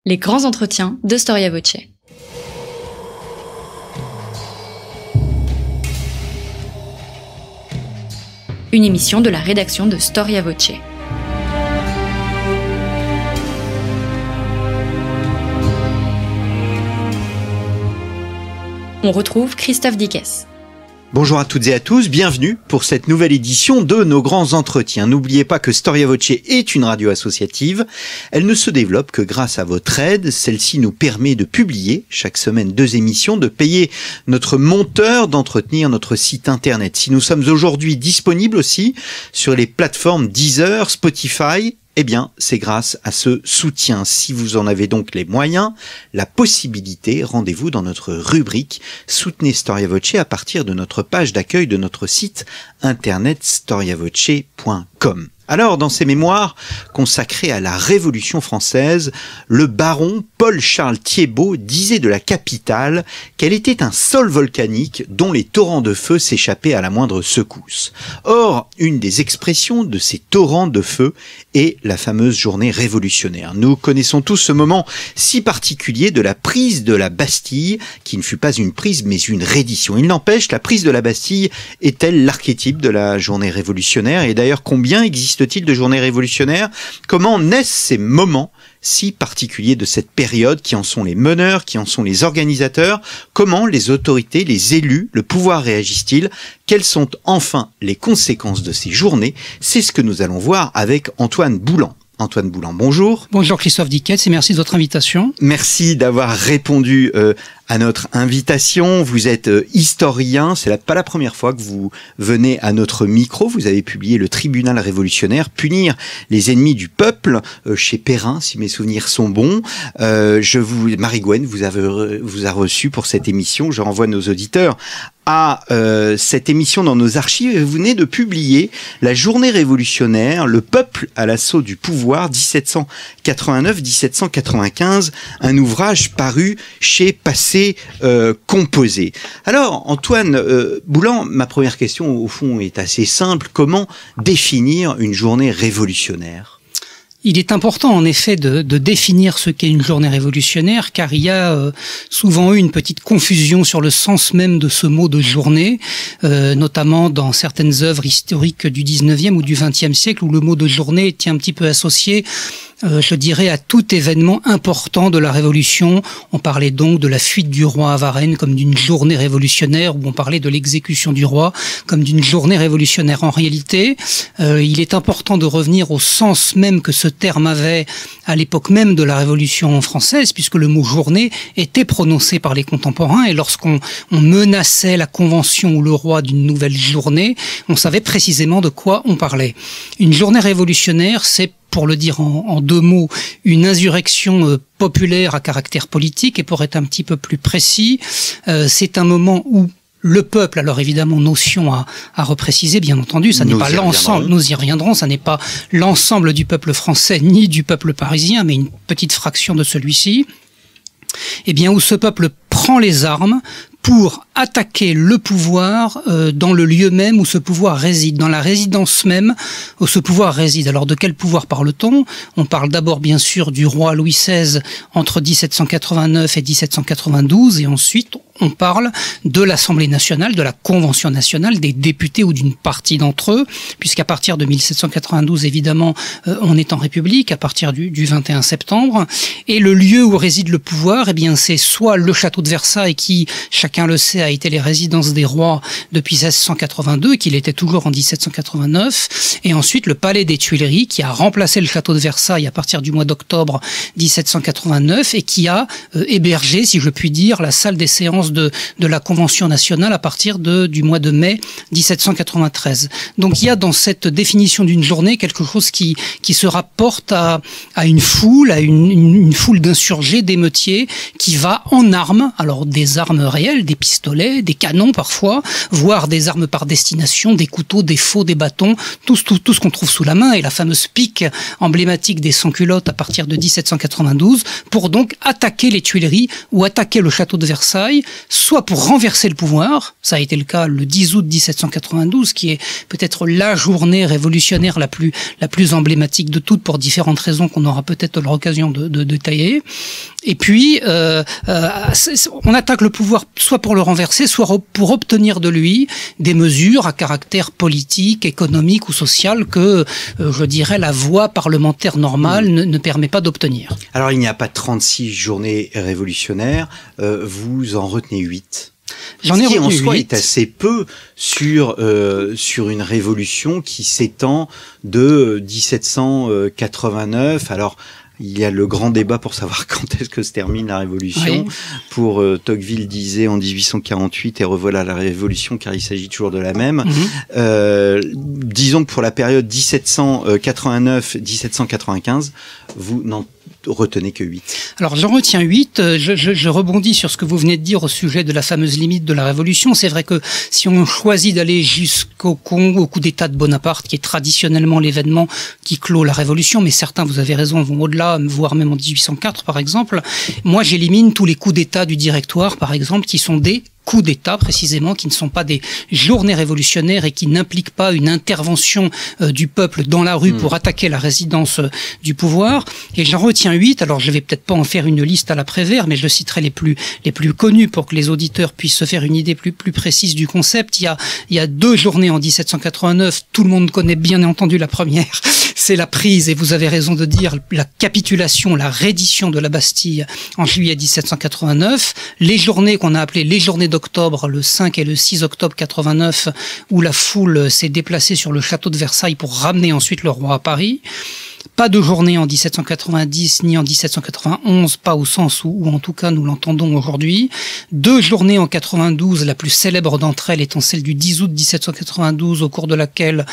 Les grands entretiens de Storia Voce. Une émission de la rédaction de Storia Voce. On retrouve Christophe Dickès. Bonjour à toutes et à tous, bienvenue pour cette nouvelle édition de nos grands entretiens. N'oubliez pas que Storia Voce est une radio associative. Elle ne se développe que grâce à votre aide. Celle-ci nous permet de publier chaque semaine 2 émissions, de payer notre monteur, d'entretenir notre site internet. Si nous sommes aujourd'hui disponibles aussi sur les plateformes Deezer, Spotify, eh bien, c'est grâce à ce soutien. Si vous en avez donc les moyens, la possibilité, rendez-vous dans notre rubrique « Soutenez Storia Voce » à partir de notre page d'accueil de notre site internet storiavoce.com. Alors, dans ses mémoires consacrées à la Révolution française, le baron Paul-Charles Thiébaut disait de la capitale qu'elle était un sol volcanique dont les torrents de feu s'échappaient à la moindre secousse. Or, une des expressions de ces torrents de feu est la fameuse journée révolutionnaire. Nous connaissons tous ce moment si particulier de la prise de la Bastille, qui ne fut pas une prise mais une reddition. Il n'empêche, la prise de la Bastille est-elle l'archétype de la journée révolutionnaire? Et d'ailleurs, combien existe-t-il de journées révolutionnaires? Comment naissent ces moments si particuliers de cette période? Qui en sont les meneurs? Qui en sont les organisateurs? Comment les autorités, les élus, le pouvoir réagissent-ils? Quelles sont enfin les conséquences de ces journées? C'est ce que nous allons voir avec Antoine Boulan. Antoine Boulan, bonjour. Bonjour Christophe Dickès et merci de votre invitation. Merci d'avoir répondu à notre invitation. Vous êtes historien, c'est pas la première fois que vous venez à notre micro. Vous avez publié Le Tribunal révolutionnaire, punir les ennemis du peuple, chez Perrin, si mes souvenirs sont bons. Marie-Gwen vous a reçu pour cette émission. Je renvoie nos auditeurs à cette émission dans nos archives. Vous venez de publier La journée révolutionnaire, le peuple à l'assaut du pouvoir, 1789-1795, un ouvrage paru chez Passé Composé. Alors, Antoine Boulan, ma première question au fond est assez simple. Comment définir une journée révolutionnaire ? Il est important en effet de définir ce qu'est une journée révolutionnaire, car il y a souvent eu une petite confusion sur le sens même de ce mot de journée, notamment dans certaines œuvres historiques du 19e ou du 20e siècle, où le mot de journée était un petit peu associé, je dirais, à tout événement important de la Révolution. On parlait donc de la fuite du roi à Varennes comme d'une journée révolutionnaire, ou on parlait de l'exécution du roi comme d'une journée révolutionnaire. En réalité, il est important de revenir au sens même que ce terme avait à l'époque même de la Révolution française, puisque le mot journée était prononcé par les contemporains, et lorsqu'on menaçait la Convention ou le roi d'une nouvelle journée, on savait précisément de quoi on parlait. Une journée révolutionnaire, c'est, pour le dire en 2 mots, une insurrection populaire à caractère politique, et pour être un petit peu plus précis, c'est un moment où le peuple, alors évidemment, notion à repréciser, bien entendu, ça n'est pas l'ensemble, nous y reviendrons, ça n'est pas l'ensemble du peuple français ni du peuple parisien, mais une petite fraction de celui-ci, eh bien, où ce peuple prend les armes pour attaquer le pouvoir dans le lieu même où ce pouvoir réside, dans la résidence même où ce pouvoir réside. Alors de quel pouvoir parle-t-on? On parle d'abord bien sûr du roi Louis XVI entre 1789 et 1792, et ensuite on parle de l'Assemblée nationale, de la Convention nationale, des députés ou d'une partie d'entre eux, puisqu'à partir de 1792, évidemment, on est en République, à partir du 21 septembre, et le lieu où réside le pouvoir, eh bien c'est soit le château de Versailles qui, chacun le sait, a été les résidences des rois depuis 1682, et qu'il était toujours en 1789, et ensuite le palais des Tuileries qui a remplacé le château de Versailles à partir du mois d'octobre 1789 et qui a hébergé, si je puis dire, la salle des séances de la Convention nationale à partir du mois de mai 1793. Donc il y a dans cette définition d'une journée quelque chose qui se rapporte à une foule, à une foule d'insurgés, d'émeutiers, qui va en armes, alors des armes réelles, des pistolets, pistolets, des canons parfois, voire des armes par destination, des couteaux, des faux, des bâtons, tout ce qu'on trouve sous la main, et la fameuse pique emblématique des sans-culottes à partir de 1792, pour donc attaquer les Tuileries ou attaquer le château de Versailles, soit pour renverser le pouvoir, ça a été le cas le 10 août 1792, qui est peut-être la journée révolutionnaire la plus emblématique de toutes, pour différentes raisons qu'on aura peut-être l'occasion de détailler. Et puis, on attaque le pouvoir soit pour le renverser, soit pour obtenir de lui des mesures à caractère politique, économique ou social que, je dirais, la voie parlementaire normale ne permet pas d'obtenir. Alors, il n'y a pas 36 journées révolutionnaires, vous en retenez 8. J'en ai retenu 8. Ce qui en soi est assez peu sur une révolution qui s'étend de 1789. Alors, il y a le grand débat pour savoir quand est-ce que se termine la Révolution. Oui. Pour Tocqueville disait en 1848 et revoilà la Révolution car il s'agit toujours de la même. Disons que pour la période 1789-1795, vous n'en retenez que 8. Alors j'en retiens 8. Je rebondis sur ce que vous venez de dire au sujet de la fameuse limite de la Révolution. C'est vrai que si on choisit d'aller jusqu'au coup d'État de Bonaparte, qui est traditionnellement l'événement qui clôt la Révolution, mais certains, vous avez raison, vont au-delà, voire même en 1804 par exemple, moi j'élimine tous les coups d'État du Directoire par exemple, qui sont des coups d'État précisément, qui ne sont pas des journées révolutionnaires et qui n'impliquent pas une intervention du peuple dans la rue pour attaquer la résidence du pouvoir. Et j'en retiens 8. Alors je vais peut-être pas en faire une liste à la Prévert, mais je citerai les plus connus pour que les auditeurs puissent se faire une idée plus précise du concept. Il y a 2 journées en 1789. Tout le monde connaît bien entendu la première. C'est la prise, et vous avez raison de dire, la capitulation, la reddition de la Bastille en juillet 1789. Les journées qu'on a appelées les journées d'octobre, le 5 et le 6 octobre 89, où la foule s'est déplacée sur le château de Versailles pour ramener ensuite le roi à Paris. Pas de journée en 1790 ni en 1791, pas au sens où en tout cas nous l'entendons aujourd'hui. 2 journées en 92, la plus célèbre d'entre elles étant celle du 10 août 1792, au cours de laquelle,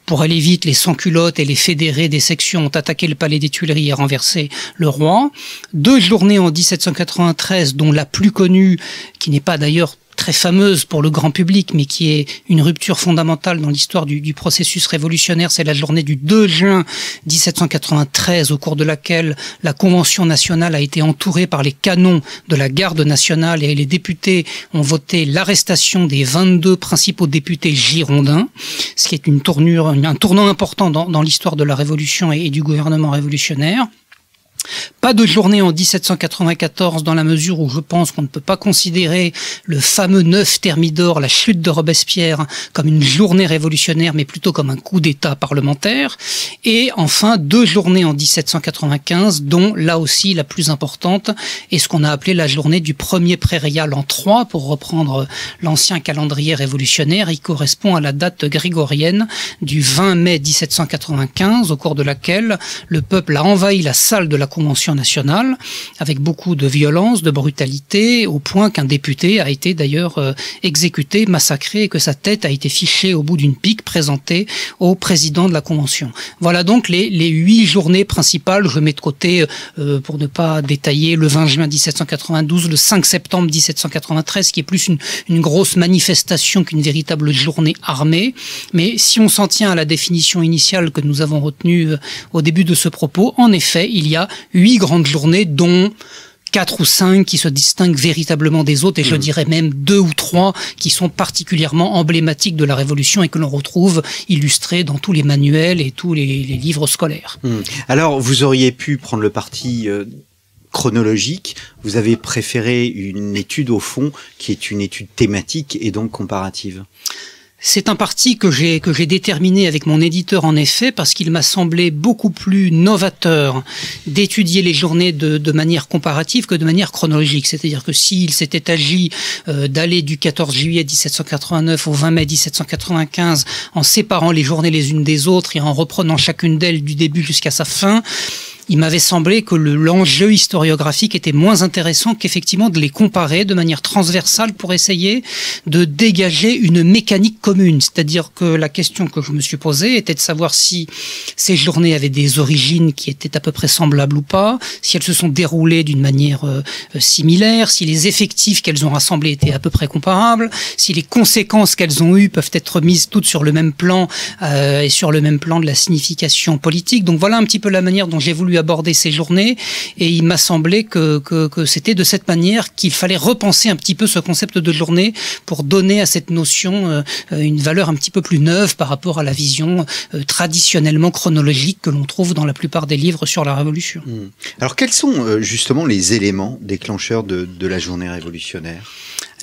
pour aller vite, les sans-culottes et les fédérés des sections ont attaqué le palais des Tuileries et renversé le roi. 2 journées en 1793, dont la plus connue, qui n'est pas d'ailleurs très fameuse pour le grand public, mais qui est une rupture fondamentale dans l'histoire du processus révolutionnaire, c'est la journée du 2 juin 1793, au cours de laquelle la Convention nationale a été entourée par les canons de la garde nationale et les députés ont voté l'arrestation des 22 principaux députés girondins, ce qui est un tournant important dans l'histoire de la Révolution et du gouvernement révolutionnaire. Pas de journée en 1794, dans la mesure où je pense qu'on ne peut pas considérer le fameux 9 Thermidor, la chute de Robespierre, comme une journée révolutionnaire, mais plutôt comme un coup d'État parlementaire. Et enfin, 2 journées en 1795, dont là aussi la plus importante est ce qu'on a appelé la journée du 1er prairial en 3, pour reprendre l'ancien calendrier révolutionnaire. Il correspond à la date grégorienne du 20 mai 1795, au cours de laquelle le peuple a envahi la salle de la Convention nationale, avec beaucoup de violence, de brutalité, au point qu'un député a été d'ailleurs exécuté, massacré, et que sa tête a été fichée au bout d'une pique présentée au président de la Convention. Voilà donc les 8 journées principales. Je mets de côté, pour ne pas détailler, le 20 juin 1792, le 5 septembre 1793, qui est plus une grosse manifestation qu'une véritable journée armée. Mais si on s'en tient à la définition initiale que nous avons retenue au début de ce propos, en effet, il y a 8 grandes journées, dont 4 ou 5 qui se distinguent véritablement des autres, et je dirais même 2 ou 3 qui sont particulièrement emblématiques de la Révolution et que l'on retrouve illustrées dans tous les manuels et tous les livres scolaires. Alors, vous auriez pu prendre le parti chronologique, vous avez préféré une étude au fond qui est une étude thématique et donc comparative. C'est un parti que j'ai déterminé avec mon éditeur en effet, parce qu'il m'a semblé beaucoup plus novateur d'étudier les journées de manière comparative que de manière chronologique. C'est-à-dire que s'il s'était agi d'aller du 14 juillet 1789 au 20 mai 1795 en séparant les journées les unes des autres et en reprenant chacune d'elles du début jusqu'à sa fin, il m'avait semblé que l'enjeu historiographique était moins intéressant qu'effectivement de les comparer de manière transversale pour essayer de dégager une mécanique commune. C'est-à-dire que la question que je me suis posée était de savoir si ces journées avaient des origines qui étaient à peu près semblables ou pas, si elles se sont déroulées d'une manière similaire, si les effectifs qu'elles ont rassemblés étaient à peu près comparables, si les conséquences qu'elles ont eues peuvent être mises toutes sur le même plan et sur le même plan de la signification politique. Donc voilà un petit peu la manière dont j'ai voulu aborder ces journées, et il m'a semblé que c'était de cette manière qu'il fallait repenser un petit peu ce concept de journée pour donner à cette notion une valeur un petit peu plus neuve par rapport à la vision traditionnellement chronologique que l'on trouve dans la plupart des livres sur la Révolution. Alors quels sont justement les éléments déclencheurs de la journée révolutionnaire ?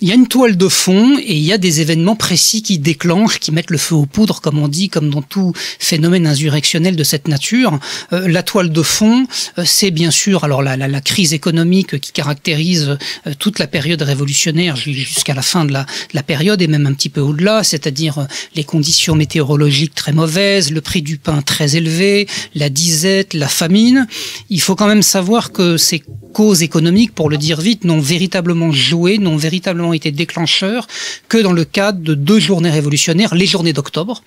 Il y a une toile de fond et il y a des événements précis qui déclenchent, qui mettent le feu aux poudres, comme on dit, comme dans tout phénomène insurrectionnel de cette nature. La toile de fond, c'est bien sûr alors la crise économique qui caractérise toute la période révolutionnaire jusqu'à la fin de la période et même un petit peu au-delà, c'est-à-dire les conditions météorologiques très mauvaises, le prix du pain très élevé, la disette, la famine. Il faut quand même savoir que ces causes économiques, pour le dire vite, n'ont véritablement joué, n'ont véritablement été déclencheurs que dans le cadre de 2 journées révolutionnaires, les journées d'octobre.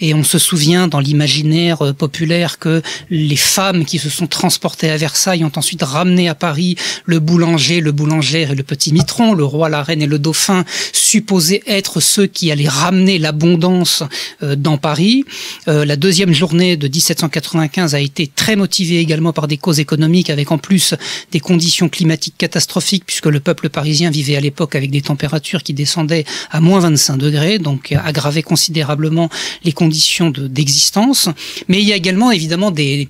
Et on se souvient dans l'imaginaire populaire que les femmes qui se sont transportées à Versailles ont ensuite ramené à Paris le boulanger, le boulangère et le petit mitron, le roi, la reine et le dauphin, supposés être ceux qui allaient ramener l'abondance dans Paris. La 2e journée de 1795 a été très motivée également par des causes économiques, avec en plus des conditions climatiques catastrophiques, puisque le peuple parisien vivait à l'époque avec des températures qui descendaient à moins 25 degrés, donc aggravaient considérablement les conditions d'existence. Mais il y a également évidemment des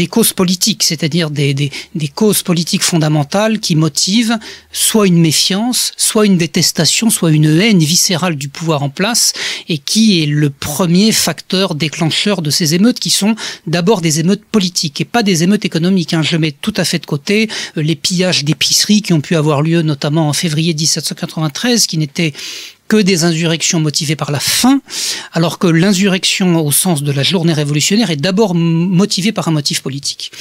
causes politiques, c'est-à-dire des causes politiques fondamentales qui motivent soit une méfiance, soit une détestation, soit une haine viscérale du pouvoir en place, et qui est le premier facteur déclencheur de ces émeutes, qui sont d'abord des émeutes politiques et pas des émeutes économiques. Je mets tout à fait de côté les pillages d'épiceries qui ont pu avoir lieu notamment en février 1793, qui n'étaient que des insurrections motivées par la faim, alors que l'insurrection au sens de la journée révolutionnaire est d'abord motivée par un motif politique.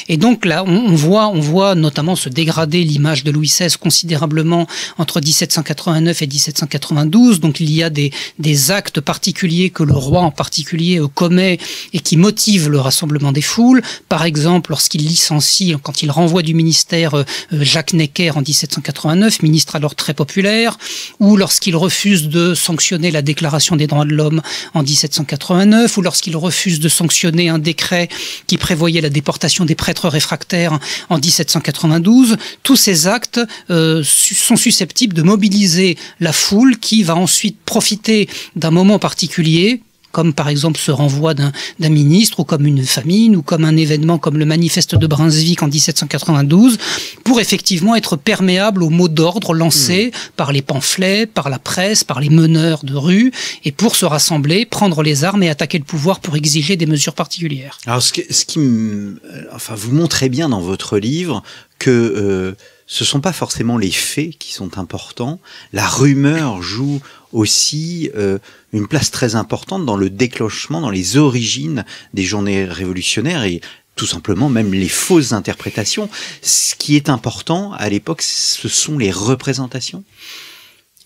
Et donc là, on voit notamment se dégrader l'image de Louis XVI considérablement entre 1789 et 1792. Donc il y a des actes particuliers que le roi en particulier commet et qui motivent le rassemblement des foules. Par exemple, lorsqu'il licencie, quand il renvoie du ministère Jacques Necker en 1789, ministre alors très populaire, ou lorsqu'il refuse de sanctionner la Déclaration des droits de l'homme en 1789, ou lorsqu'il refuse de sanctionner un décret qui prévoyait la déportation des prêtres réfractaires en 1792, tous ces actes sont susceptibles de mobiliser la foule qui va ensuite profiter d'un moment particulier, comme par exemple ce renvoi d'un ministre, ou comme une famine, ou comme un événement comme le manifeste de Brunswick en 1792, pour effectivement être perméable aux mots d'ordre lancés par les pamphlets, par la presse, par les meneurs de rue, et pour se rassembler, prendre les armes et attaquer le pouvoir pour exiger des mesures particulières. Alors vous montrez bien dans votre livre que ce sont pas forcément les faits qui sont importants. La rumeur joue aussi une place très importante dans le déclenchement, dans les origines des journées révolutionnaires et tout simplement même les fausses interprétations. Ce qui est important à l'époque, ce sont les représentations.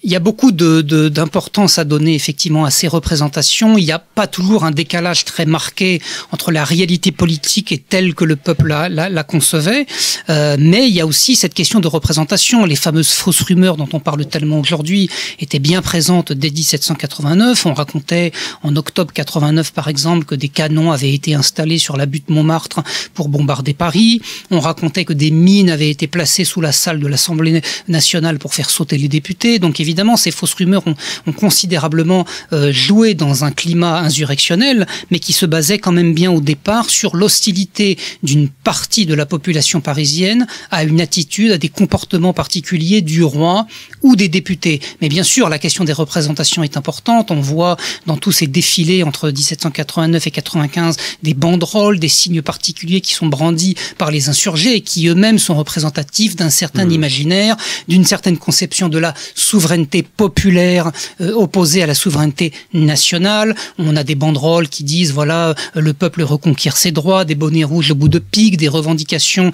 Il y a beaucoup d'importance à donner effectivement à ces représentations. Il n'y a pas toujours un décalage très marqué entre la réalité politique et telle que le peuple la concevait, mais il y a aussi cette question de représentation. Les fameuses fausses rumeurs dont on parle tellement aujourd'hui étaient bien présentes dès 1789. On racontait en octobre 89 par exemple que des canons avaient été installés sur la butte Montmartre pour bombarder Paris. On racontait que des mines avaient été placées sous la salle de l'Assemblée nationale pour faire sauter les députés. Donc évidemment, ces fausses rumeurs ont considérablement joué dans un climat insurrectionnel, mais qui se basait quand même bien au départ sur l'hostilité d'une partie de la population parisienne à une attitude, à des comportements particuliers du roi ou des députés. Mais bien sûr, la question des représentations est importante. On voit dans tous ces défilés entre 1789 et 95 des banderoles, des signes particuliers qui sont brandis par les insurgés et qui eux-mêmes sont représentatifs d'un certain imaginaire, d'une certaine conception de la souveraineté souveraineté populaire opposée à la souveraineté nationale. On a des banderoles qui disent voilà, le peuple reconquiert ses droits, des bonnets rouges au bout de pique, des revendications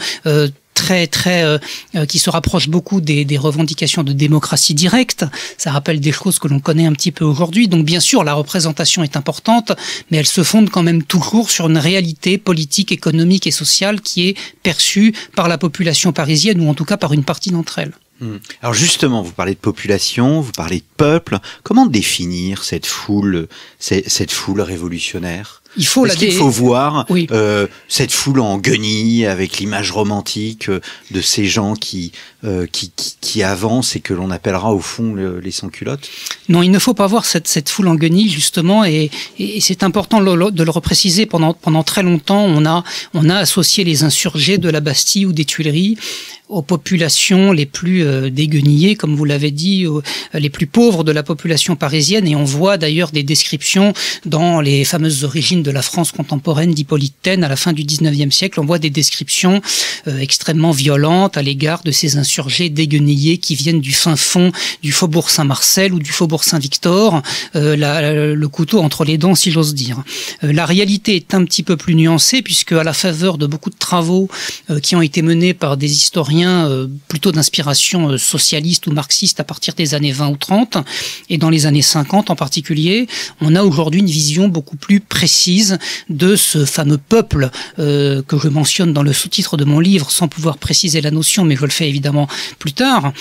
qui se rapprochent beaucoup des revendications de démocratie directe. Ça rappelle des choses que l'on connaît un petit peu aujourd'hui. Donc bien sûr, la représentation est importante, mais elle se fonde quand même toujours sur une réalité politique, économique et sociale qui est perçue par la population parisienne, ou en tout cas par une partie d'entre elles. Alors justement, vous parlez de population, vous parlez de peuple. Comment définir cette foule révolutionnaire ? Est-ce qu'il faut voir cette foule en guenilles avec l'image romantique de ces gens qui avancent et que l'on appellera au fond les sans-culottes ? Non, il ne faut pas voir cette foule en guenilles, justement, et c'est important de le repréciser. Pendant très longtemps, on a associé les insurgés de la Bastille ou des Tuileries aux populations les plus déguenillées, comme vous l'avez dit, les plus pauvres de la population parisienne, et on voit d'ailleurs des descriptions dans les fameuses origines de la France contemporaine d'Hippolyte Taine à la fin du 19e siècle. On voit des descriptions extrêmement violentes à l'égard de ces insurgés déguenillés qui viennent du fin fond du faubourg Saint-Marcel ou du faubourg Saint-Victor, le couteau entre les dents, si j'ose dire. La réalité est un petit peu plus nuancée, puisque à la faveur de beaucoup de travaux qui ont été menés par des historiens plutôt d'inspiration socialiste ou marxiste à partir des années 20 ou 30, et dans les années 50 en particulier, on a aujourd'hui une vision beaucoup plus précise de ce fameux peuple que je mentionne dans le sous-titre de mon livre, sans pouvoir préciser la notion, mais je le fais évidemment plus tard,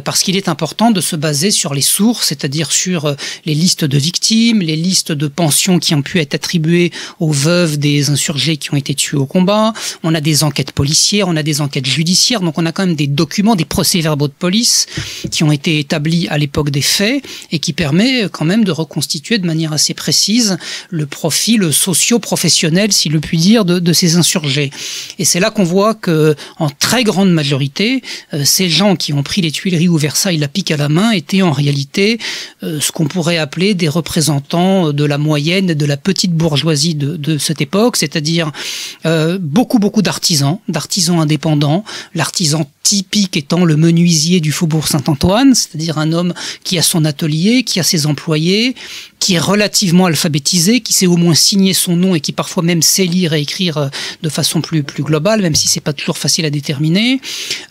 parce qu'il est important de se baser sur les sources, c'est-à-dire sur les listes de victimes, les listes de pensions qui ont pu être attribuées aux veuves des insurgés qui ont été tués au combat. On a des enquêtes policières, on a des enquêtes judiciaires, donc on a quand même des documents, des procès-verbaux de police qui ont été établis à l'époque des faits et qui permet quand même de reconstituer de manière assez précise le profil socio-professionnel, si le puis dire, de ces insurgés. Et c'est là qu'on voit que, en très grande majorité, ces gens qui ont pris les Tuileries ou Versailles la pique à la main étaient en réalité ce qu'on pourrait appeler des représentants de la moyenne, de la petite bourgeoisie de cette époque, c'est-à-dire beaucoup d'artisans indépendants, l'artisan typique étant le menuisier du faubourg Saint-Antoine, c'est-à-dire un homme qui a son atelier, qui a ses employés, qui est relativement alphabétisé, qui sait au moins signer son nom et qui parfois même sait lire et écrire de façon plus globale, même si c'est pas toujours facile à déterminer.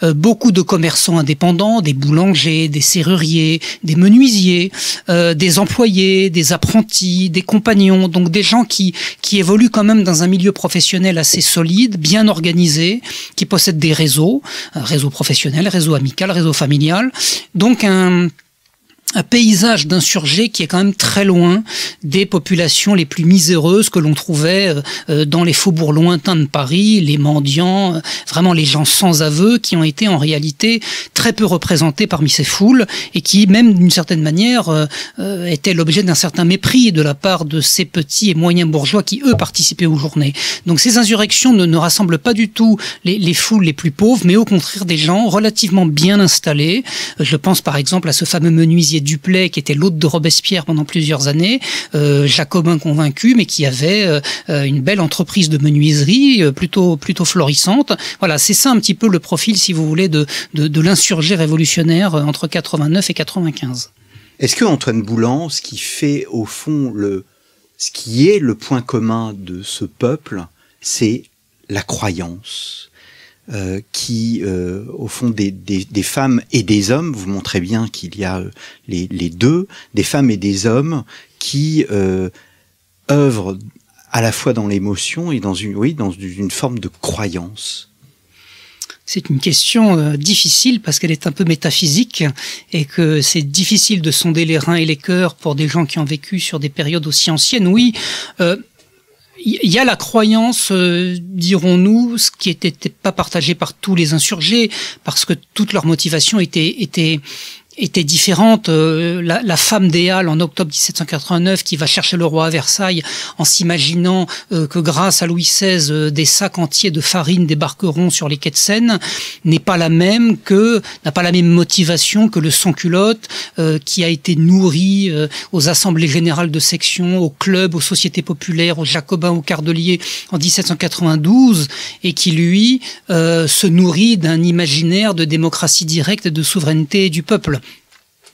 Beaucoup de commerçants indépendants, des boulangers, des serruriers, des menuisiers, des employés, des apprentis, des compagnons, donc des gens qui évoluent quand même dans un milieu professionnel assez solide, bien organisé, qui possèdent des réseau professionnel, réseau amical, réseau familial. Donc un paysage d'insurgés qui est quand même très loin des populations les plus miséreuses que l'on trouvait dans les faubourgs lointains de Paris, les mendiants, vraiment les gens sans aveu qui ont été en réalité très peu représentés parmi ces foules et qui, même d'une certaine manière, étaient l'objet d'un certain mépris de la part de ces petits et moyens bourgeois qui, eux, participaient aux journées. Donc ces insurrections ne rassemblent pas du tout les foules les plus pauvres, mais au contraire des gens relativement bien installés. Je pense par exemple à ce fameux menuisier Duplay, qui était l'hôte de Robespierre pendant plusieurs années, jacobin convaincu, mais qui avait une belle entreprise de menuiserie, plutôt florissante. Voilà, c'est ça un petit peu le profil, si vous voulez, de l'insurgé révolutionnaire entre 89 et 95. Est-ce que Antoine Boulan, ce qui fait au fond ce qui est le point commun de ce peuple, c'est la croyance? Qui, au fond, des femmes et des hommes, vous montrez bien qu'il y a les deux, des femmes et des hommes qui œuvrent à la fois dans l'émotion et dans une forme de croyance. C'est une question difficile parce qu'elle est un peu métaphysique et que c'est difficile de sonder les reins et les cœurs pour des gens qui ont vécu sur des périodes aussi anciennes. Oui, il y a la croyance, dirons-nous, ce qui n'était pas partagé par tous les insurgés, parce que toute leur motivation était différente. La femme des Halles en octobre 1789 qui va chercher le roi à Versailles en s'imaginant que grâce à Louis XVI des sacs entiers de farine débarqueront sur les quais de Seine n'a pas la même motivation que le sans-culotte qui a été nourri aux assemblées générales de section, aux clubs, aux sociétés populaires, aux jacobins, aux cardeliers en 1792 et qui lui se nourrit d'un imaginaire de démocratie directe et de souveraineté du peuple.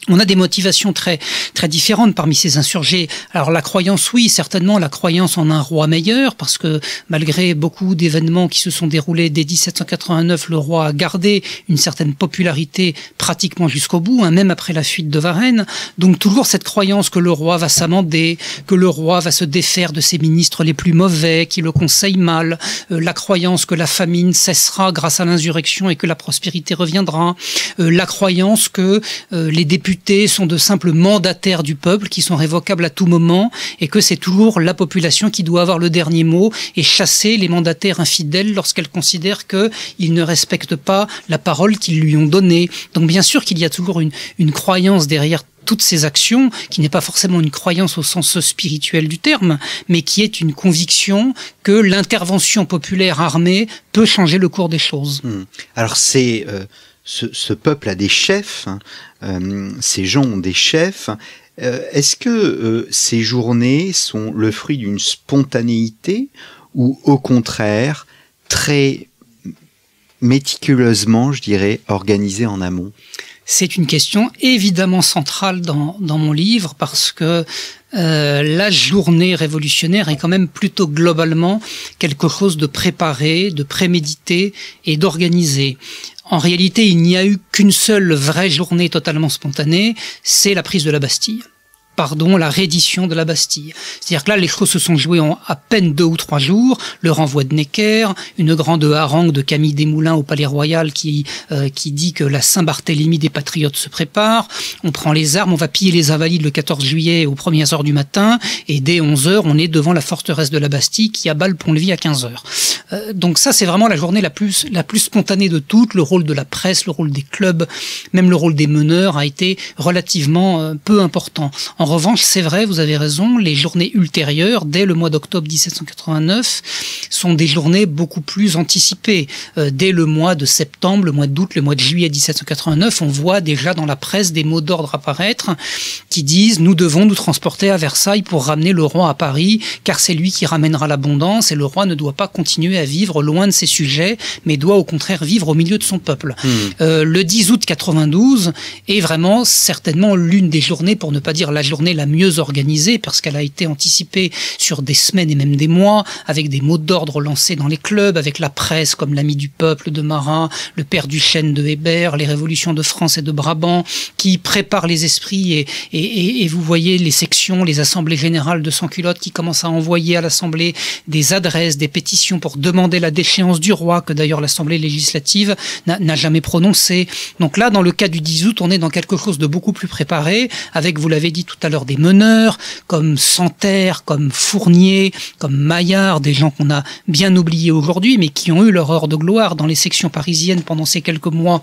On a des motivations très différentes parmi ces insurgés. Alors la croyance, oui, certainement la croyance en un roi meilleur, parce que malgré beaucoup d'événements qui se sont déroulés dès 1789, le roi a gardé une certaine popularité pratiquement jusqu'au bout, même après la fuite de Varennes. Donc toujours cette croyance que le roi va s'amender, que le roi va se défaire de ses ministres les plus mauvais, qui le conseillent mal, la croyance que la famine cessera grâce à l'insurrection et que la prospérité reviendra, la croyance que les députés sont de simples mandataires du peuple qui sont révocables à tout moment et que c'est toujours la population qui doit avoir le dernier mot et chasser les mandataires infidèles lorsqu'elle considère qu'ils ne respectent pas la parole qu'ils lui ont donnée. Donc bien sûr qu'il y a toujours une croyance derrière toutes ces actions, qui n'est pas forcément une croyance au sens spirituel du terme, mais qui est une conviction que l'intervention populaire armée peut changer le cours des choses. Alors c'est... Ce peuple a des chefs, ces gens ont des chefs. Est-ce que ces journées sont le fruit d'une spontanéité ou au contraire très méticuleusement, je dirais, organisées en amont? C'est une question évidemment centrale dans mon livre parce que la journée révolutionnaire est quand même plutôt globalement quelque chose de préparé, de prémédité et d'organisé. En réalité, il n'y a eu qu'une seule vraie journée totalement spontanée, c'est la prise de la Bastille. La reddition de la Bastille. C'est-à-dire que là, les choses se sont jouées en à peine 2 ou 3 jours. Le renvoi de Necker, une grande harangue de Camille Desmoulins au Palais Royal qui dit que la Saint-Barthélemy des patriotes se prépare. On prend les armes, on va piller les Invalides le 14 juillet aux premières heures du matin, et dès 11 heures, on est devant la forteresse de la Bastille qui abat le pont-levis à 15 heures. Donc ça, c'est vraiment la journée la plus spontanée de toutes. Le rôle de la presse, le rôle des clubs, même le rôle des meneurs a été relativement peu important. En revanche, c'est vrai, vous avez raison, les journées ultérieures, dès le mois d'octobre 1789, sont des journées beaucoup plus anticipées. Dès le mois de septembre, le mois d'août, le mois de juillet 1789, on voit déjà dans la presse des mots d'ordre apparaître qui disent « Nous devons nous transporter à Versailles pour ramener le roi à Paris, car c'est lui qui ramènera l'abondance et le roi ne doit pas continuer à vivre loin de ses sujets, mais doit au contraire vivre au milieu de son peuple. » Le 10 août 92 est vraiment certainement l'une des journées, pour ne pas dire la journée la mieux organisée, parce qu'elle a été anticipée sur des semaines et même des mois, avec des mots d'ordre lancés dans les clubs, avec la presse comme l'Ami du Peuple de Marat, le Père Duchesne de Hébert, les Révolutions de France et de Brabant, qui préparent les esprits et vous voyez les sections, les assemblées générales de sans-culottes qui commencent à envoyer à l'Assemblée des adresses, des pétitions pour demander la déchéance du roi, que d'ailleurs l'Assemblée législative n'a jamais prononcé. Donc là, dans le cas du 10 août, on est dans quelque chose de beaucoup plus préparé, avec, vous l'avez dit tout à l'heure, des meneurs, comme Santerre, comme Fournier, comme Maillard, des gens qu'on a bien oubliés aujourd'hui, mais qui ont eu leur heure de gloire dans les sections parisiennes pendant ces quelques mois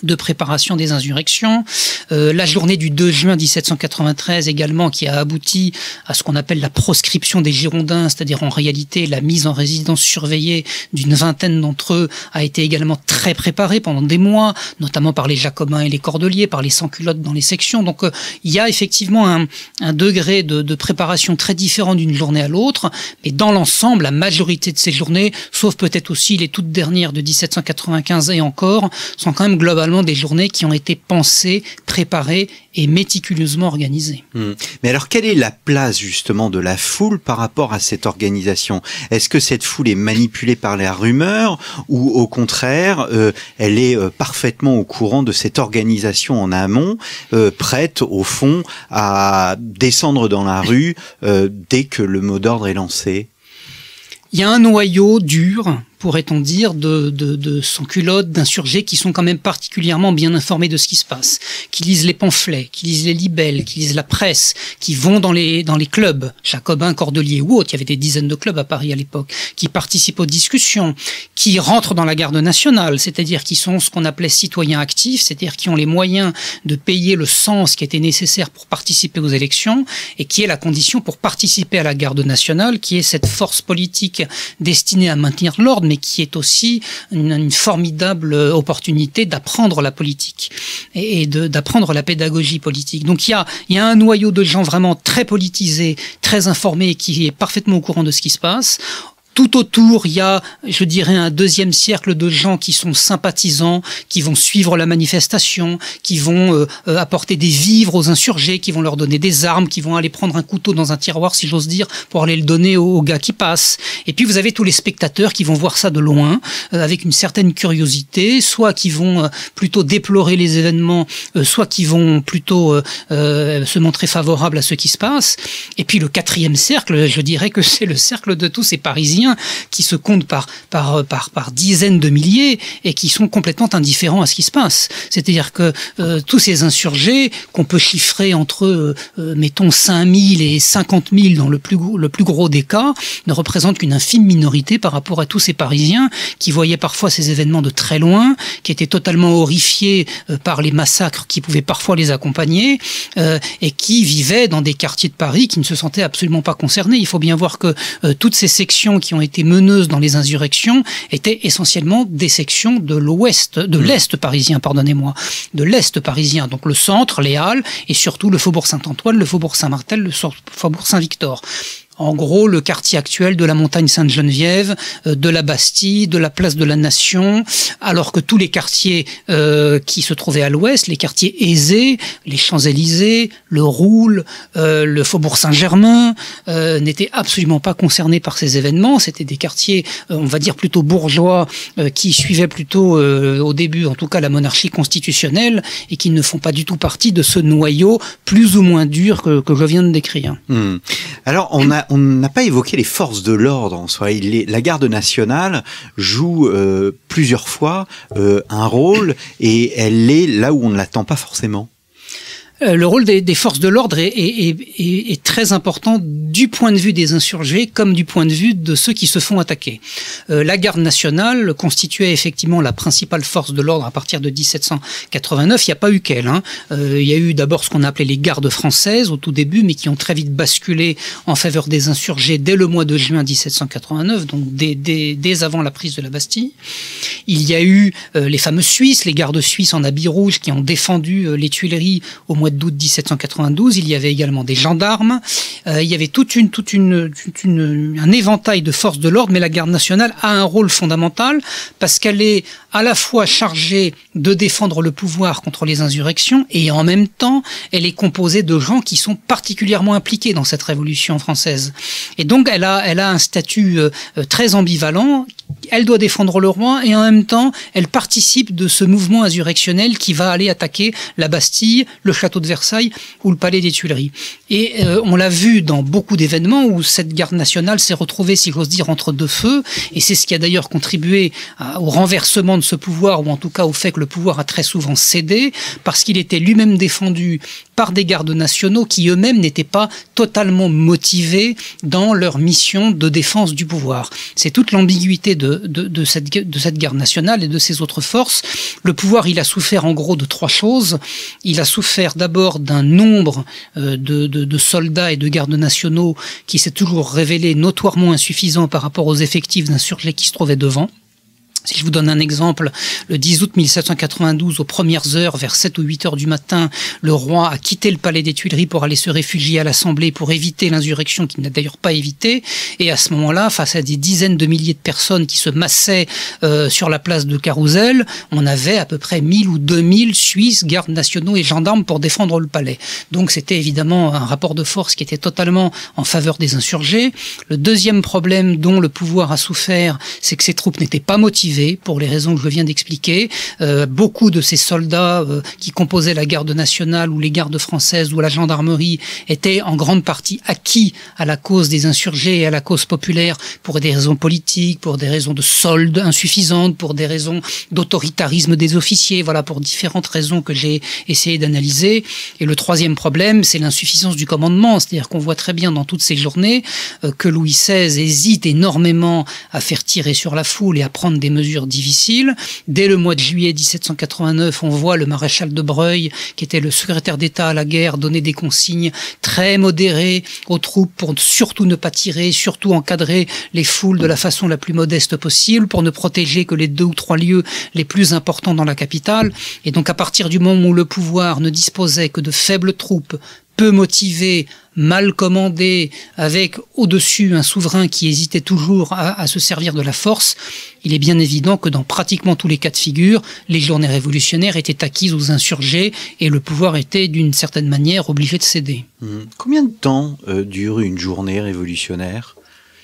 de préparation des insurrections, la journée du 2 juin 1793 également, qui a abouti à ce qu'on appelle la proscription des Girondins, c'est-à-dire en réalité la mise en résidence surveillée d'une vingtaine d'entre eux, a été également très préparée pendant des mois, notamment par les Jacobins et les Cordeliers, par les sans-culottes dans les sections. Donc il y a effectivement un degré de préparation très différent d'une journée à l'autre, mais dans l'ensemble, la majorité de ces journées, sauf peut-être aussi les toutes dernières de 1795 et encore, sont quand même globalement des journées qui ont été pensées, préparées et méticuleusement organisées. Mais alors, quelle est la place justement de la foule par rapport à cette organisation? Est-ce que cette foule est manipulée par la rumeur ou au contraire, elle est parfaitement au courant de cette organisation en amont, prête au fond à descendre dans la rue dès que le mot d'ordre est lancé? Il y a un noyau dur, pourrait-on dire, de sans-culottes, d'insurgés qui sont quand même particulièrement bien informés de ce qui se passe, qui lisent les pamphlets, qui lisent les libelles, qui lisent la presse, qui vont dans les clubs, Jacobins, Cordeliers ou autres, il y avait des dizaines de clubs à Paris à l'époque, qui participent aux discussions, qui rentrent dans la garde nationale, c'est-à-dire qui sont ce qu'on appelait citoyens actifs, c'est-à-dire qui ont les moyens de payer le cens qui était nécessaire pour participer aux élections, et qui est la condition pour participer à la garde nationale, qui est cette force politique destinée à maintenir l'ordre, mais qui est aussi une formidable opportunité d'apprendre la politique et d'apprendre la pédagogie politique. Donc il y a un noyau de gens vraiment très politisés, très informés, qui est parfaitement au courant de ce qui se passe. Tout autour, il y a, je dirais, un deuxième cercle de gens qui sont sympathisants, qui vont suivre la manifestation, qui vont apporter des vivres aux insurgés, qui vont leur donner des armes, qui vont aller prendre un couteau dans un tiroir, si j'ose dire, pour aller le donner aux gars qui passent. Et puis vous avez tous les spectateurs qui vont voir ça de loin, avec une certaine curiosité, soit qui vont plutôt déplorer les événements, soit qui vont plutôt se montrer favorables à ce qui se passe. Et puis le quatrième cercle, je dirais que c'est le cercle de tous ces Parisiens qui se comptent par dizaines de milliers et qui sont complètement indifférents à ce qui se passe. C'est-à-dire que tous ces insurgés, qu'on peut chiffrer entre, mettons, 5 000 et 50 000 dans le plus gros des cas, ne représentent qu'une infime minorité par rapport à tous ces Parisiens qui voyaient parfois ces événements de très loin, qui étaient totalement horrifiés par les massacres qui pouvaient parfois les accompagner, et qui vivaient dans des quartiers de Paris qui ne se sentaient absolument pas concernés. Il faut bien voir que toutes ces sections qui ont été meneuses dans les insurrections étaient essentiellement des sections de l'Est parisien, pardonnez-moi, de l'Est parisien, donc le centre, les Halles, et surtout le faubourg Saint-Antoine, le faubourg Saint-Martel, le faubourg Saint-Victor. En gros, le quartier actuel de la montagne Sainte-Geneviève, de la Bastille, de la place de la Nation, alors que tous les quartiers qui se trouvaient à l'ouest, les quartiers aisés, les Champs-Élysées, le Roule, le faubourg Saint-Germain, n'étaient absolument pas concernés par ces événements. C'était des quartiers, on va dire, plutôt bourgeois, qui suivaient plutôt, au début, en tout cas, la monarchie constitutionnelle, et qui ne font pas du tout partie de ce noyau plus ou moins dur que je viens de décrire. Alors, on n'a pas évoqué les forces de l'ordre en soi. La garde nationale joue plusieurs fois un rôle, et elle est là où on ne l'attend pas forcément. Le rôle des forces de l'ordre est très important du point de vue des insurgés comme du point de vue de ceux qui se font attaquer. La garde nationale constituait effectivement la principale force de l'ordre à partir de 1789. Il n'y a pas eu qu'elle. Il y a eu d'abord ce qu'on appelait les gardes françaises au tout début, mais qui ont très vite basculé en faveur des insurgés dès le mois de juin 1789, donc dès avant la prise de la Bastille. Il y a eu les fameux Suisses, les gardes suisses en habit rouge qui ont défendu les Tuileries au mois d'août 1792. Il y avait également des gendarmes. Il y avait un éventail de forces de l'ordre, mais la garde nationale a un rôle fondamental parce qu'elle est à la fois chargée de défendre le pouvoir contre les insurrections et en même temps, elle est composée de gens qui sont particulièrement impliqués dans cette révolution française. Et donc, elle a un statut très ambivalent. Elle doit défendre le roi et en même temps, elle participe de ce mouvement insurrectionnel qui va aller attaquer la Bastille, le château de Versailles ou le palais des Tuileries. Et on l'a vu dans beaucoup d'événements où cette garde nationale s'est retrouvée, si j'ose dire, entre deux feux. Et c'est ce qui a d'ailleurs contribué au renversement de ce pouvoir, ou en tout cas au fait que le pouvoir a très souvent cédé, parce qu'il était lui-même défendu par des gardes nationaux qui eux-mêmes n'étaient pas totalement motivés dans leur mission de défense du pouvoir. C'est toute l'ambiguïté de cette garde nationale et de ses autres forces. Le pouvoir, il a souffert en gros de trois choses. Il a souffert d'abord d'un nombre de soldats et de gardes nationaux qui s'est toujours révélé notoirement insuffisant par rapport aux effectifs d'insurgés qui se trouvaient devant. Si je vous donne un exemple, le 10 août 1792, aux premières heures, vers 7 ou 8 heures du matin, le roi a quitté le palais des Tuileries pour aller se réfugier à l'Assemblée pour éviter l'insurrection qu'il n'a d'ailleurs pas évité. Et à ce moment-là, face à des dizaines de milliers de personnes qui se massaient sur la place de Carousel, on avait à peu près 1000 ou 2000 Suisses, gardes nationaux et gendarmes pour défendre le palais. Donc c'était évidemment un rapport de force qui était totalement en faveur des insurgés. Le deuxième problème dont le pouvoir a souffert, c'est que ces troupes n'étaient pas motivées pour les raisons que je viens d'expliquer. Beaucoup de ces soldats qui composaient la garde nationale ou les gardes françaises ou la gendarmerie étaient en grande partie acquis à la cause des insurgés et à la cause populaire pour des raisons politiques, pour des raisons de soldes insuffisantes, pour des raisons d'autoritarisme des officiers, voilà, pour différentes raisons que j'ai essayé d'analyser. Et le troisième problème, c'est l'insuffisance du commandement, c'est-à-dire qu'on voit très bien dans toutes ces journées que Louis XVI hésite énormément à faire tirer sur la foule et à prendre des mesures difficiles. Dès le mois de juillet 1789, on voit le maréchal de Breuil, qui était le secrétaire d'État à la guerre, donner des consignes très modérées aux troupes pour surtout ne pas tirer, surtout encadrer les foules de la façon la plus modeste possible, pour ne protéger que les 2 ou 3 lieux les plus importants dans la capitale. Et donc à partir du moment où le pouvoir ne disposait que de faibles troupes, peu motivé, mal commandé, avec au-dessus un souverain qui hésitait toujours à se servir de la force, il est bien évident que dans pratiquement tous les cas de figure, les journées révolutionnaires étaient acquises aux insurgés et le pouvoir était d'une certaine manière obligé de céder. Combien de temps dure une journée révolutionnaire ?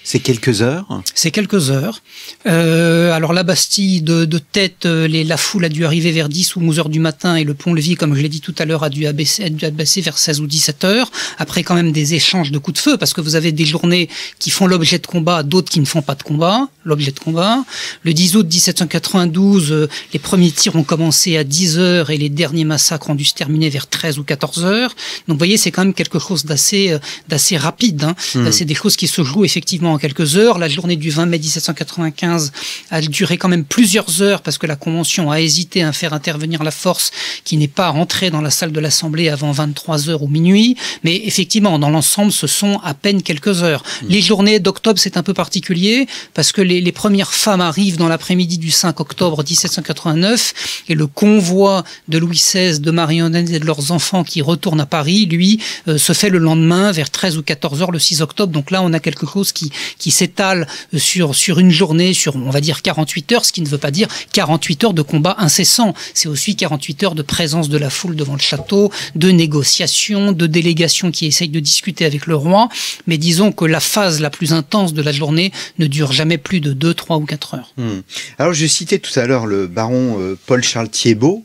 C'est quelques heures ? C'est quelques heures. Alors la Bastille, de tête, la foule a dû arriver vers 10 ou 11 heures du matin et le pont-levis, comme je l'ai dit tout à l'heure, a dû abaisser vers 16 ou 17 heures. Après quand même des échanges de coups de feu, parce que vous avez des journées qui font l'objet de combat, d'autres qui ne font pas de combat, l'objet de combat. Le 10 août 1792, les premiers tirs ont commencé à 10 heures et les derniers massacres ont dû se terminer vers 13 ou 14 heures. Donc vous voyez, c'est quand même quelque chose d'assez rapide. Hein. C'est des choses qui se jouent effectivement en quelques heures. La journée du 20 mai 1795 a duré quand même plusieurs heures parce que la Convention a hésité à faire intervenir la force qui n'est pas rentrée dans la salle de l'Assemblée avant 23 heures ou minuit. Mais effectivement, dans l'ensemble, ce sont à peine quelques heures. Les journées d'octobre, c'est un peu particulier parce que les premières femmes arrivent dans l'après-midi du 5 octobre 1789 et le convoi de Louis XVI, de Marie-Antoinette et de leurs enfants qui retournent à Paris, lui, se fait le lendemain vers 13 ou 14 heures le 6 octobre. Donc là, on a quelque chose qui s'étale sur une journée, sur, on va dire, 48 heures, ce qui ne veut pas dire 48 heures de combat incessant. C'est aussi 48 heures de présence de la foule devant le château, de négociations, de délégations qui essayent de discuter avec le roi. Mais disons que la phase la plus intense de la journée ne dure jamais plus de 2, 3 ou 4 heures. Alors, je citais tout à l'heure le baron Paul-Charles Thiébaut,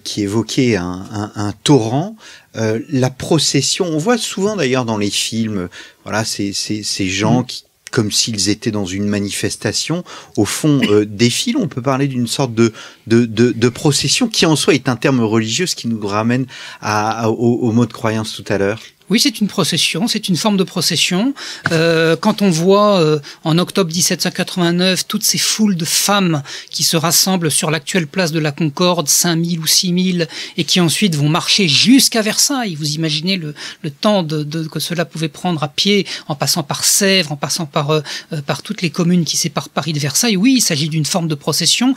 qui évoquait un torrent. La procession, on voit souvent d'ailleurs dans les films, voilà, ces gens qui, comme s'ils étaient dans une manifestation, au fond défilent. On peut parler d'une sorte de procession qui en soi est un terme religieux, ce qui nous ramène au mot de croyance tout à l'heure. Oui, c'est une procession, c'est une forme de procession. Quand on voit en octobre 1789 toutes ces foules de femmes qui se rassemblent sur l'actuelle place de la Concorde, 5000 ou 6000, et qui ensuite vont marcher jusqu'à Versailles. Vous imaginez le temps que cela pouvait prendre à pied, en passant par Sèvres, en passant par toutes les communes qui séparent Paris de Versailles. Oui, il s'agit d'une forme de procession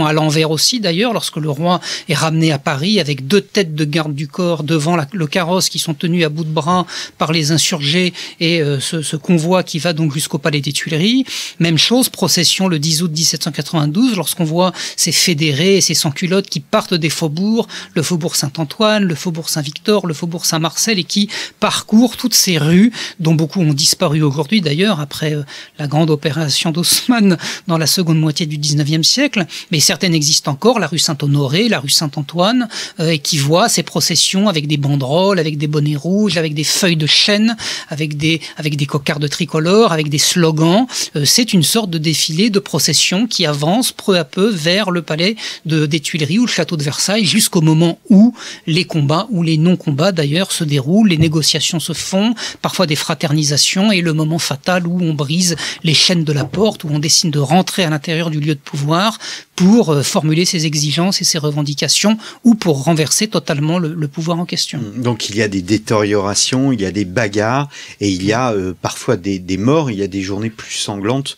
à l'envers aussi d'ailleurs, lorsque le roi est ramené à Paris avec 2 têtes de garde du corps devant le carrosse qui sont tenus à bout de bras par les insurgés et ce convoi qui va donc jusqu'au palais des Tuileries. Même chose, procession le 10 août 1792, lorsqu'on voit ces fédérés et ces sans-culottes qui partent des faubourgs, le faubourg Saint-Antoine, le faubourg Saint-Victor, le faubourg Saint-Marcel, et qui parcourent toutes ces rues, dont beaucoup ont disparu aujourd'hui d'ailleurs, après la grande opération d'Haussmann dans la seconde moitié du 19e siècle, mais certaines existent encore, la rue Saint-Honoré, la rue Saint-Antoine, et qui voient ces processions avec des banderoles, avec des bonnets rouges, avec des feuilles de chêne, avec des cocardes tricolores, avec des slogans. C'est une sorte de défilé, de procession qui avance peu à peu vers le palais des Tuileries ou le château de Versailles jusqu'au moment où les combats ou les non-combats d'ailleurs se déroulent, les négociations se font, parfois des fraternisations et le moment fatal où on brise les chaînes de la porte, où on décide de rentrer à l'intérieur du lieu de pouvoir pour formuler ses exigences et ses revendications ou pour renverser totalement le pouvoir en question. Donc il y a des détériorations, il y a des bagarres et il y a parfois des morts, il y a des journées plus sanglantes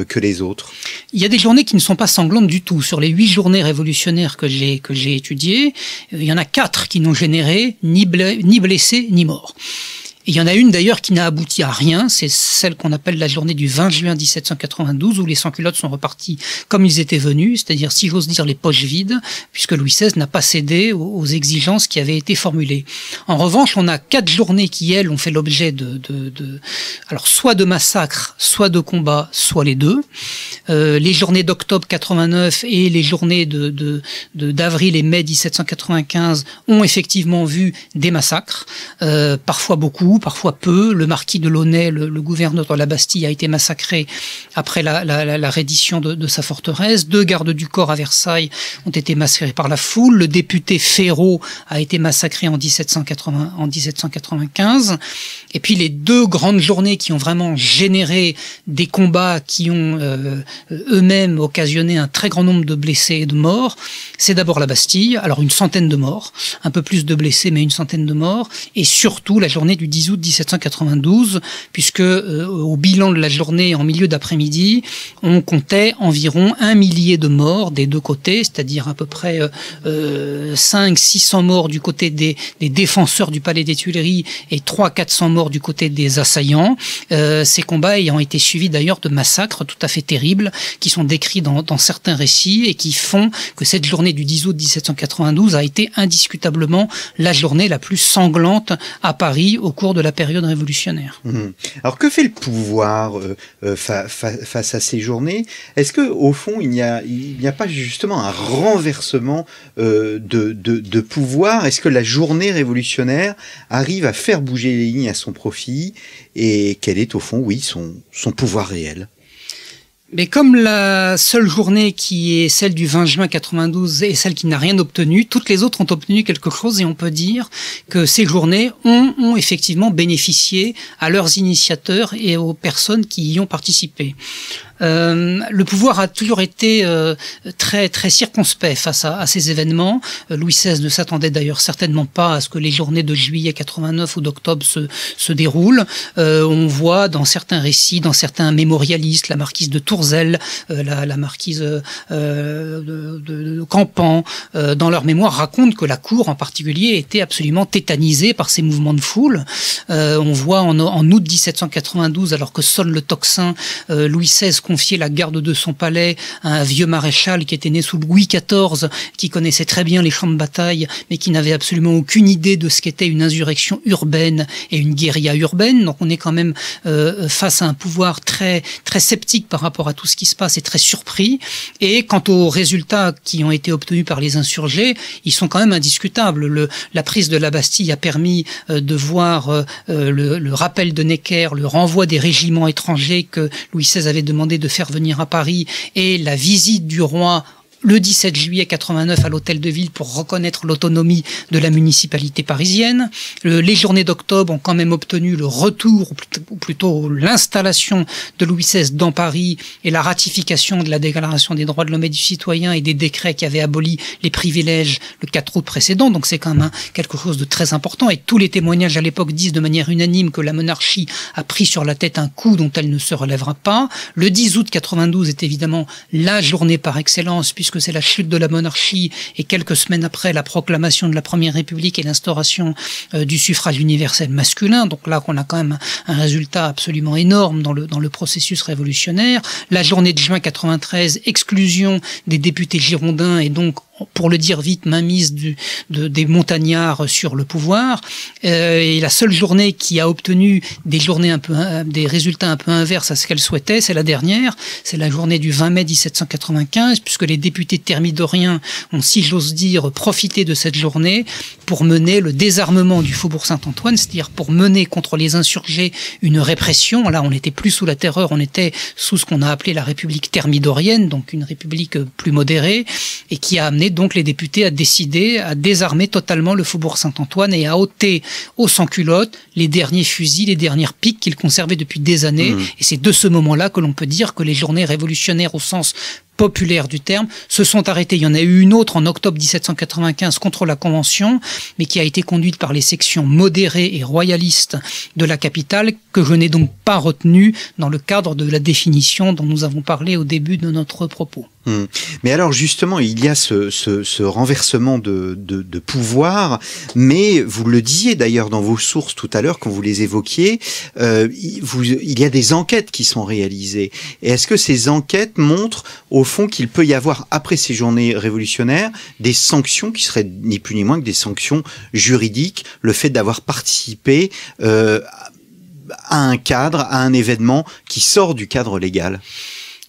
que les autres. Il y a des journées qui ne sont pas sanglantes du tout. Sur les 8 journées révolutionnaires que j'ai étudiées, il y en a 4 qui n'ont généré ni blessés ni morts. Il y en a une d'ailleurs qui n'a abouti à rien, c'est celle qu'on appelle la journée du 20 juin 1792 où les sans-culottes sont repartis comme ils étaient venus, c'est-à-dire, si j'ose dire, les poches vides, puisque Louis XVI n'a pas cédé aux exigences qui avaient été formulées. En revanche, on a 4 journées qui, elles, ont fait l'objet alors soit de massacres, soit de combats, soit les deux. Les journées d'octobre 89 et les journées d'avril et mai 1795 ont effectivement vu des massacres, parfois beaucoup, parfois peu. Le marquis de Launay, le gouverneur de la Bastille, a été massacré après la reddition de sa forteresse. 2 gardes du corps à Versailles ont été massacrés par la foule. Le député Ferraud a été massacré en 1795. Et puis les 2 grandes journées qui ont vraiment généré des combats qui ont eux-mêmes occasionné un très grand nombre de blessés et de morts, c'est d'abord la Bastille, alors une centaine de morts, un peu plus de blessés mais une centaine de morts, et surtout la journée du 10 10 août 1792, puisque au bilan de la journée en milieu d'après-midi, on comptait environ 1 millier de morts des deux côtés, c'est-à-dire à peu près 500-600 morts du côté des défenseurs du palais des Tuileries et 300-400 morts du côté des assaillants. Ces combats ayant été suivis d'ailleurs de massacres tout à fait terribles qui sont décrits dans certains récits et qui font que cette journée du 10 août 1792 a été indiscutablement la journée la plus sanglante à Paris au cours de la période révolutionnaire. Alors que fait le pouvoir face à ces journées? Est-ce que au fond il n'y a pas justement un renversement de pouvoir? Est-ce que la journée révolutionnaire arrive à faire bouger les lignes à son profit? Et quel est au fond, oui, son pouvoir réel? Mais comme la seule journée qui est celle du 20 juin 92 est celle qui n'a rien obtenu, toutes les autres ont obtenu quelque chose et on peut dire que ces journées ont effectivement bénéficié à leurs initiateurs et aux personnes qui y ont participé. Le pouvoir a toujours été très très circonspect face à ces événements. Louis XVI ne s'attendait d'ailleurs certainement pas à ce que les journées de juillet 89 ou d'octobre se déroulent. On voit dans certains récits, dans certains mémorialistes, la marquise de Tourzel, la marquise de Campan, dans leur mémoire racontent que la cour en particulier était absolument tétanisée par ces mouvements de foule. On voit en août 1792, alors que sonne le tocsin, Louis XVI confier la garde de son palais à un vieux maréchal qui était né sous Louis XIV, qui connaissait très bien les champs de bataille, mais qui n'avait absolument aucune idée de ce qu'était une insurrection urbaine et une guérilla urbaine. Donc on est quand même face à un pouvoir très très sceptique par rapport à tout ce qui se passe et très surpris. Et quant aux résultats qui ont été obtenus par les insurgés, ils sont quand même indiscutables. La prise de la Bastille a permis de voir le rappel de Necker, le renvoi des régiments étrangers que Louis XVI avait demandé de faire venir à Paris, et la visite du roi le 17 juillet 89 à l'hôtel de ville pour reconnaître l'autonomie de la municipalité parisienne. Les journées d'octobre ont quand même obtenu le retour, ou plutôt l'installation de Louis XVI dans Paris et la ratification de la Déclaration des droits de l'homme et du citoyen et des décrets qui avaient aboli les privilèges le 4 août précédent. Donc c'est quand même quelque chose de très important, et tous les témoignages à l'époque disent de manière unanime que la monarchie a pris sur la tête un coup dont elle ne se relèvera pas. Le 10 août 92 est évidemment la journée par excellence, puisque c'est la chute de la monarchie et quelques semaines après la proclamation de la Première République et l'instauration du suffrage universel masculin. Donc là, on a quand même un résultat absolument énorme dans le processus révolutionnaire. La journée de juin 93, exclusion des députés girondins et donc, pour le dire vite, mainmise des montagnards sur le pouvoir. Et la seule journée qui a obtenu des résultats un peu inverses à ce qu'elle souhaitait, c'est la dernière. C'est la journée du 20 mai 1795, puisque les députés thermidoriens ont, si j'ose dire, profité de cette journée pour mener le désarmement du faubourg Saint-Antoine, c'est-à-dire pour mener contre les insurgés une répression. Là, on n'était plus sous la terreur, on était sous ce qu'on a appelé la République thermidorienne, donc une république plus modérée, et qui a amené donc les députés à décider à désarmer totalement le faubourg Saint-Antoine et à ôter aux sans-culottes les derniers fusils, les dernières piques qu'ils conservaient depuis des années. Et c'est de ce moment-là que l'on peut dire que les journées révolutionnaires au sens populaire du terme se sont arrêtées. Il y en a eu une autre en octobre 1795 contre la Convention, mais qui a été conduite par les sections modérées et royalistes de la capitale, que je n'ai donc pas retenue dans le cadre de la définition dont nous avons parlé au début de notre propos. Mais alors justement, il y a ce renversement de pouvoir, mais vous le disiez d'ailleurs dans vos sources tout à l'heure quand vous les évoquiez, il y a des enquêtes qui sont réalisées. Et est-ce que ces enquêtes montrent au fond qu'il peut y avoir, après ces journées révolutionnaires, des sanctions qui seraient ni plus ni moins que des sanctions juridiques, le fait d'avoir participé à un cadre, à un événement qui sort du cadre légal?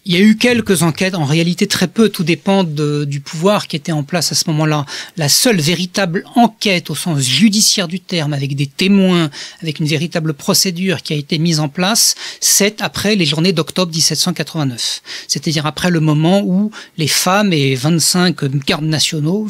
Il y a eu quelques enquêtes, en réalité très peu, tout dépend du pouvoir qui était en place à ce moment-là. La seule véritable enquête au sens judiciaire du terme, avec des témoins, avec une véritable procédure qui a été mise en place, c'est après les journées d'octobre 1789. C'est-à-dire après le moment où les femmes et 25 000 gardes nationaux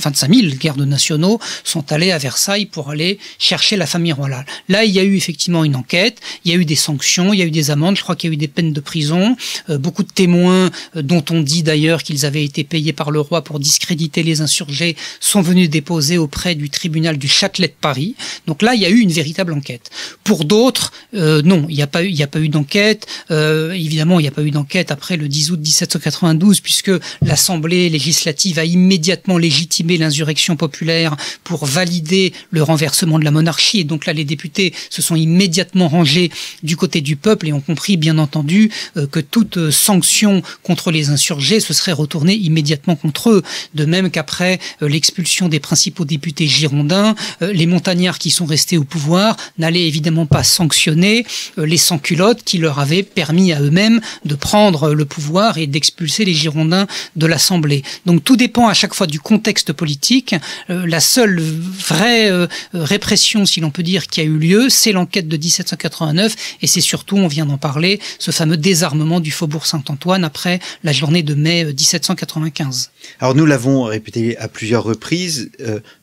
sont allés à Versailles pour aller chercher la famille royale. Là, il y a eu effectivement une enquête, il y a eu des sanctions, il y a eu des amendes, je crois qu'il y a eu des peines de prison, beaucoup de témoins témoins, dont on dit d'ailleurs qu'ils avaient été payés par le roi pour discréditer les insurgés, sont venus déposer auprès du tribunal du Châtelet de Paris. Donc là, il y a eu une véritable enquête. Pour d'autres, non, il n'y a pas eu d'enquête. Évidemment, il n'y a pas eu d'enquête après le 10 août 1792, puisque l'Assemblée législative a immédiatement légitimé l'insurrection populaire pour valider le renversement de la monarchie. Et donc là, les députés se sont immédiatement rangés du côté du peuple et ont compris, bien entendu, que toute sanction contre les insurgés se serait retournée immédiatement contre eux. De même qu'après l'expulsion des principaux députés girondins, les montagnards qui sont restés au pouvoir n'allaient évidemment pas sanctionner les sans-culottes qui leur avaient permis à eux-mêmes de prendre le pouvoir et d'expulser les girondins de l'Assemblée. Donc tout dépend à chaque fois du contexte politique. La seule vraie répression, si l'on peut dire, qui a eu lieu, c'est l'enquête de 1789 et c'est surtout, on vient d'en parler, ce fameux désarmement du faubourg Saint-Antoine après la journée de mai 1795. Alors nous l'avons répété à plusieurs reprises,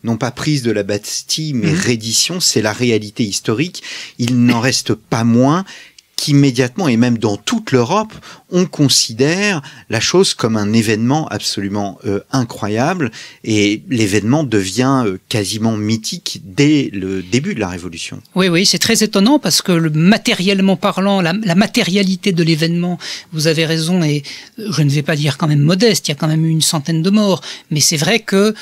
non pas prise de la Bastille, mais reddition, c'est la réalité historique. Il n'en reste pas moins qu'immédiatement, et même dans toute l'Europe, on considère la chose comme un événement absolument incroyable, et l'événement devient quasiment mythique dès le début de la Révolution. Oui, c'est très étonnant parce que matériellement parlant, la matérialité de l'événement, vous avez raison, et je ne vais pas dire quand même modeste, il y a quand même eu une centaine de morts, mais c'est vrai que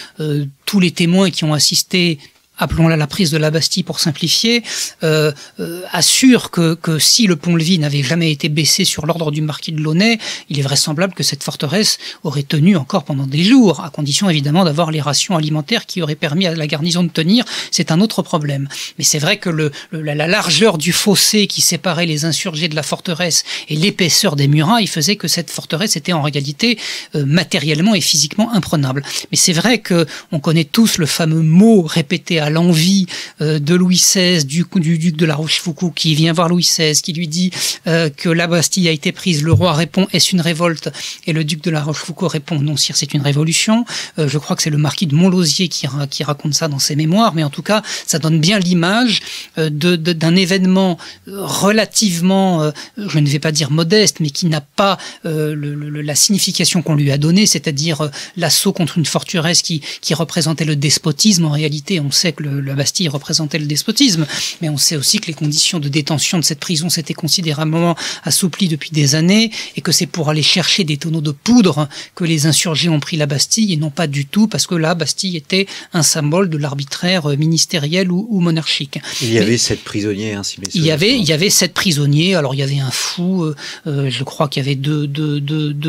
tous les témoins qui ont assisté, appelons-la la prise de la Bastille pour simplifier, assure que si le pont-levis n'avait jamais été baissé sur l'ordre du marquis de Launay, il est vraisemblable que cette forteresse aurait tenu encore pendant des jours, à condition évidemment d'avoir les rations alimentaires qui auraient permis à la garnison de tenir. C'est un autre problème. Mais c'est vrai que la largeur du fossé qui séparait les insurgés de la forteresse et l'épaisseur des murailles faisait que cette forteresse était en réalité matériellement et physiquement imprenable. Mais c'est vrai que on connaît tous le fameux mot répété à l'envi de Louis XVI, du duc de la Rochefoucauld, qui vient voir Louis XVI, qui lui dit que la Bastille a été prise. Le roi répond, est-ce une révolte? Et le duc de la Rochefoucauld répond, non sire, c'est une révolution. Je crois que c'est le marquis de Montlosier qui raconte ça dans ses mémoires, mais en tout cas, ça donne bien l'image d'un événement relativement, je ne vais pas dire modeste, mais qui n'a pas la signification qu'on lui a donnée, c'est-à-dire l'assaut contre une forteresse qui représentait le despotisme. En réalité, on sait que la Bastille représentait le despotisme, mais on sait aussi que les conditions de détention de cette prison s'étaient considérablement assouplies depuis des années, et que c'est pour aller chercher des tonneaux de poudre que les insurgés ont pris la Bastille, et non pas du tout parce que la Bastille était un symbole de l'arbitraire ministériel ou monarchique. Il y avait 7 prisonniers, ainsi. Il y avait 7 prisonniers. Alors il y avait un fou, je crois qu'il y avait deux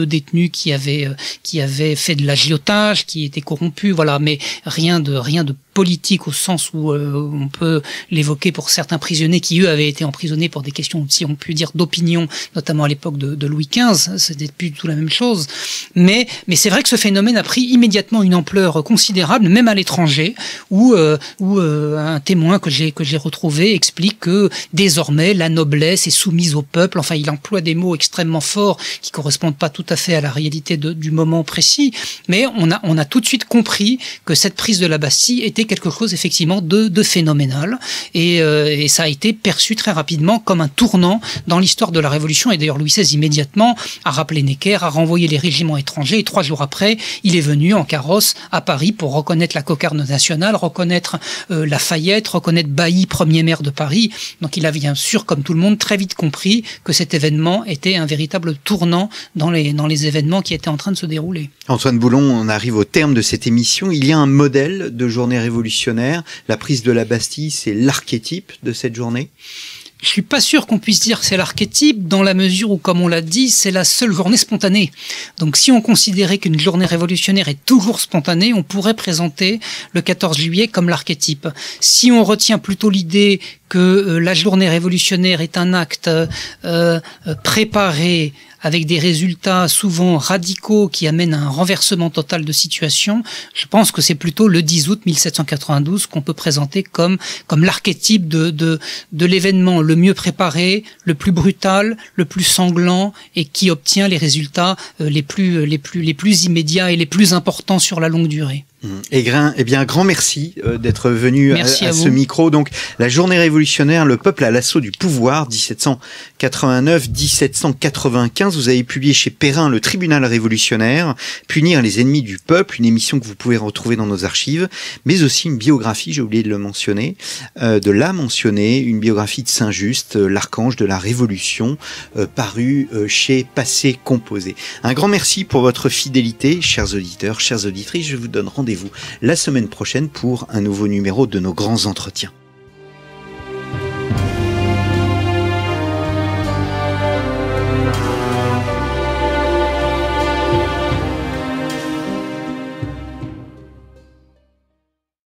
détenus qui avaient fait de l'agiotage, qui étaient corrompus, voilà, mais rien de politique au sens où on peut l'évoquer pour certains prisonniers qui, eux, avaient été emprisonnés pour des questions, si on peut dire, d'opinion, notamment à l'époque de Louis XV. C'était plus du tout la même chose. Mais c'est vrai que ce phénomène a pris immédiatement une ampleur considérable, même à l'étranger, où un témoin que j'ai retrouvé explique que désormais la noblesse est soumise au peuple. Enfin, il emploie des mots extrêmement forts qui correspondent pas tout à fait à la réalité du moment précis. Mais on a tout de suite compris que cette prise de la Bastille était quelque chose effectivement de phénoménal, et ça a été perçu très rapidement comme un tournant dans l'histoire de la Révolution. Et d'ailleurs Louis XVI immédiatement a rappelé Necker, a renvoyé les régiments étrangers, et 3 jours après il est venu en carrosse à Paris pour reconnaître la cocarde nationale, reconnaître Lafayette, reconnaître Bailly, premier maire de Paris. Donc il a bien sûr, comme tout le monde, très vite compris que cet événement était un véritable tournant dans les événements qui étaient en train de se dérouler. Antoine Boulon, on arrive au terme de cette émission. Il y a un modèle de journée révolutionnaire. La prise de la Bastille, c'est l'archétype de cette journée? Je suis pas sûr qu'on puisse dire que c'est l'archétype, dans la mesure où, comme on l'a dit, c'est la seule journée spontanée. Donc si on considérait qu'une journée révolutionnaire est toujours spontanée, on pourrait présenter le 14 juillet comme l'archétype. Si on retient plutôt l'idée que la journée révolutionnaire est un acte préparé, avec des résultats souvent radicaux qui amènent à un renversement total de situation, je pense que c'est plutôt le 10 août 1792 qu'on peut présenter comme l'archétype de l'événement le mieux préparé, le plus brutal, le plus sanglant, et qui obtient les résultats les plus immédiats et les plus importants sur la longue durée. Eh bien, grand merci d'être venu à ce micro. Donc, la journée révolutionnaire, le peuple à l'assaut du pouvoir, 1789-1795. Vous avez publié chez Perrin Le Tribunal révolutionnaire, Punir les ennemis du peuple, une émission que vous pouvez retrouver dans nos archives, mais aussi une biographie, j'ai oublié de le mentionner, une biographie de Saint-Just, l'archange de la Révolution, parue chez Passé Composé. Un grand merci pour votre fidélité, chers auditeurs, chères auditrices. Je vous donne rendez-vous la semaine prochaine pour un nouveau numéro de nos grands entretiens.